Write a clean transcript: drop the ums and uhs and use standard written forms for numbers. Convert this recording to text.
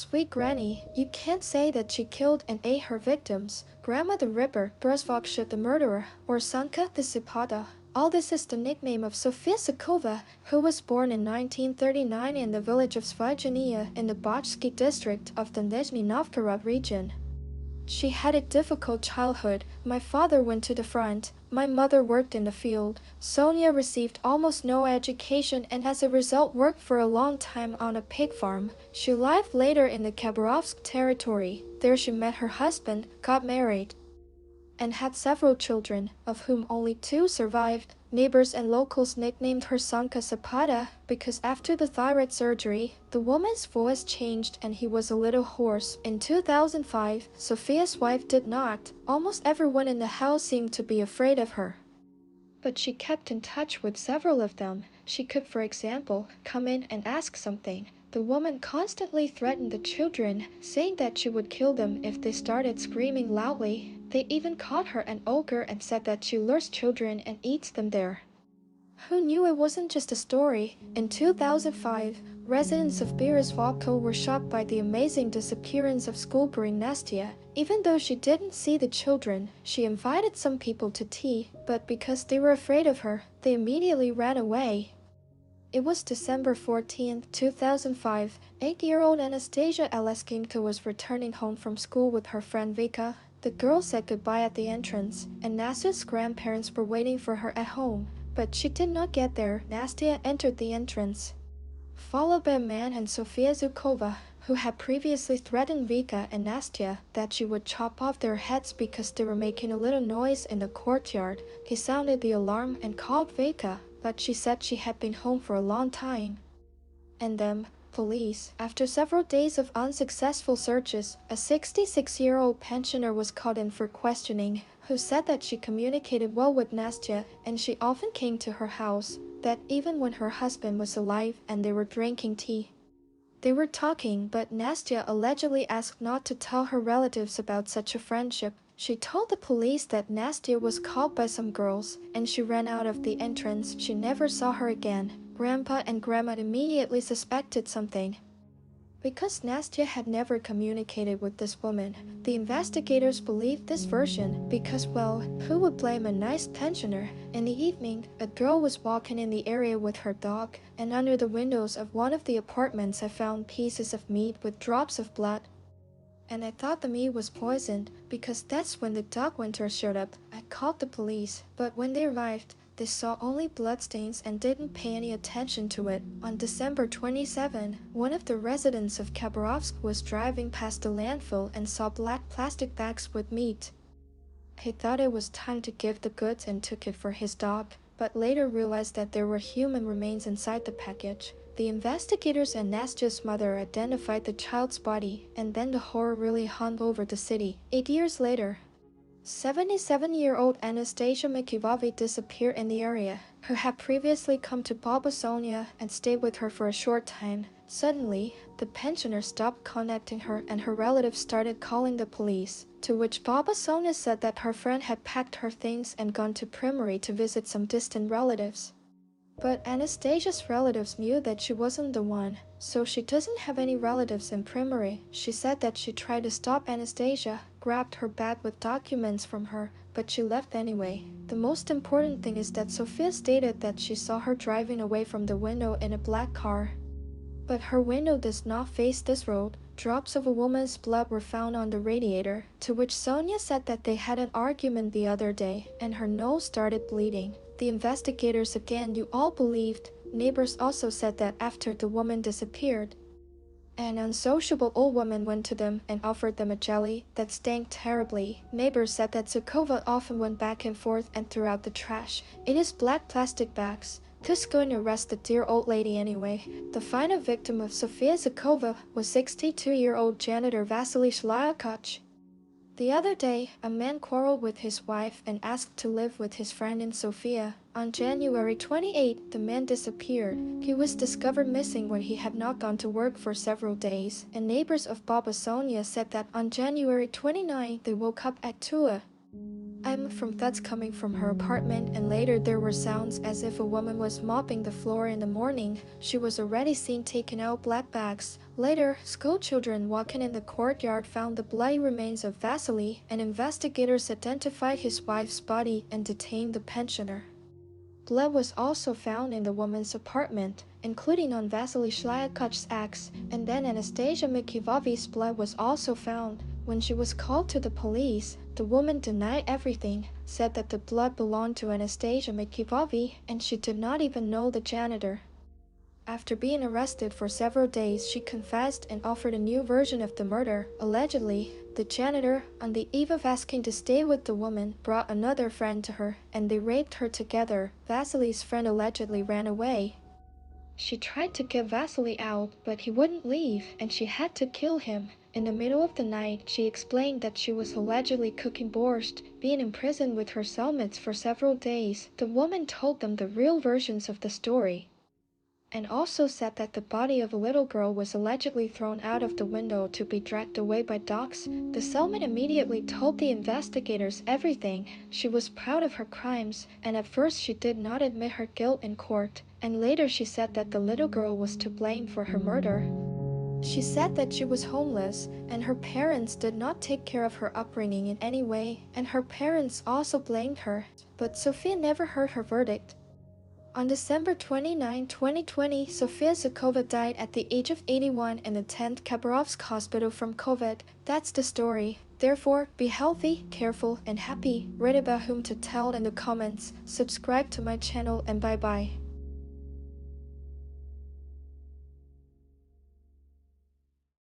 sweet granny, you can't say that she killed and ate her victims. Grandma the Ripper, Zvyagina the murderer, or Sonya Sipatay. All this is the nickname of Sofia Zhukova, who was born in 1939 in the village of Zvyagina in the Bochsky district of the Nizhny Novgorod region. She had a difficult childhood. My father went to the front. My mother worked in the field. Sonya received almost no education and as a result worked for a long time on a pig farm. She lived later in the Khabarovsk Territory. There she met her husband, got married, and had several children, of whom only 2 survived. Neighbors and locals nicknamed her Sonya Sipatay because after the thyroid surgery, the woman's voice changed and he was a little hoarse. In 2005, Sofia's wife did not. Almost everyone in the house seemed to be afraid of her, but she kept in touch with several of them. She could, for example, come in and ask something. The woman constantly threatened the children, saying that she would kill them if they started screaming loudly. They even called her an ogre and said that she lures children and eats them there. Who knew it wasn't just a story? In 2005, residents of Zvyagina were shocked by the amazing disappearance of schoolboy Nastya. Even though she didn't see the children, she invited some people to tea, but because they were afraid of her, they immediately ran away. It was December 14, 2005. 8-year-old Anastasia Aleskimka was returning home from school with her friend Vika. The girl said goodbye at the entrance, and Nastya's grandparents were waiting for her at home. But she did not get there. Nastya entered the entrance, followed by a man and Sofia Zhukova, who had previously threatened Vika and Nastya that she would chop off their heads because they were making a little noise in the courtyard. He sounded the alarm and called Vika, but she said she had been home for a long time. And then, police. After several days of unsuccessful searches, a 66-year-old pensioner was called in for questioning, who said that she communicated well with Nastya and she often came to her house, that even when her husband was alive and they were drinking tea, they were talking, but Nastya allegedly asked not to tell her relatives about such a friendship. She told the police that Nastya was called by some girls, and she ran out of the entrance. She never saw her again. Grandpa and Grandma immediately suspected something, because Nastya had never communicated with this woman. The investigators believed this version because, well, who would blame a nice pensioner? In the evening, a girl was walking in the area with her dog, and under the windows of one of the apartments I found pieces of meat with drops of blood. And I thought the meat was poisoned, because that's when the dog winter showed up. I called the police, but when they arrived, they saw only bloodstains and didn't pay any attention to it. On December 27, one of the residents of Khabarovsk was driving past the landfill and saw black plastic bags with meat. He thought it was time to give the goods and took it for his dog, but later realized that there were human remains inside the package. The investigators and Nastya's mother identified the child's body, and then the horror really hung over the city. 8 years later, 77-year-old Anastasia Mikivova disappeared in the area, who had previously come to Baba Sonya and stayed with her for a short time. Suddenly, the pensioner stopped contacting her and her relatives started calling the police, to which Baba Sonya said that her friend had packed her things and gone to Primary to visit some distant relatives. But Anastasia's relatives knew that she wasn't the one, so she doesn't have any relatives in Primary. She said that she tried to stop Anastasia, grabbed her bag with documents from her, but she left anyway. The most important thing is that Sofia stated that she saw her driving away from the window in a black car. But her window does not face this road. Drops of a woman's blood were found on the radiator, to which Sonya said that they had an argument the other day, and her nose started bleeding. The investigators again you all believed. Neighbors also said that after the woman disappeared, an unsociable old woman went to them and offered them a jelly that stank terribly. Neighbors said that Zhukova often went back and forth and threw out the trash. It is black plastic bags. Who's going to arrest the dear old lady anyway? The final victim of Sofia Zhukova was 62-year-old janitor Vasily Shlyakoch. The other day, a man quarreled with his wife and asked to live with his friend in Sofia. On January 28, the man disappeared. He was discovered missing when he had not gone to work for several days, and neighbors of Baba Sonya said that on January 29, they woke up at 2 From thuds coming from her apartment, and later there were sounds as if a woman was mopping the floor in the morning. She was already seen taking out black bags. Later, school children walking in the courtyard found the bloody remains of Vasily, and investigators identified his wife's body and detained the pensioner. Blood was also found in the woman's apartment, including on Vasily Shlyakach's axe, and then Anastasia Mikivovi's blood was also found. When she was called to the police, the woman denied everything, said that the blood belonged to Anastasia Mikivovi, and she did not even know the janitor. After being arrested for several days, she confessed and offered a new version of the murder. Allegedly, the janitor, on the eve of asking to stay with the woman, brought another friend to her, and they raped her together. Vasily's friend allegedly ran away. She tried to get Vasily out, but he wouldn't leave, and she had to kill him. In the middle of the night, she explained that she was allegedly cooking borscht, being imprisoned with her cellmates for several days. The woman told them the real versions of the story, and also said that the body of a little girl was allegedly thrown out of the window to be dragged away by dogs. The cellmate immediately told the investigators everything. She was proud of her crimes, and at first she did not admit her guilt in court, and later she said that the little girl was to blame for her murder. She said that she was homeless, and her parents did not take care of her upbringing in any way, and her parents also blamed her, but Sofia never heard her verdict. On December 29, 2020, Sofia Zhukova died at the age of 81 in the 10th Khabarovsk hospital from COVID. That's the story. Therefore, be healthy, careful, and happy. Write about whom to tell in the comments. Subscribe to my channel, and bye-bye.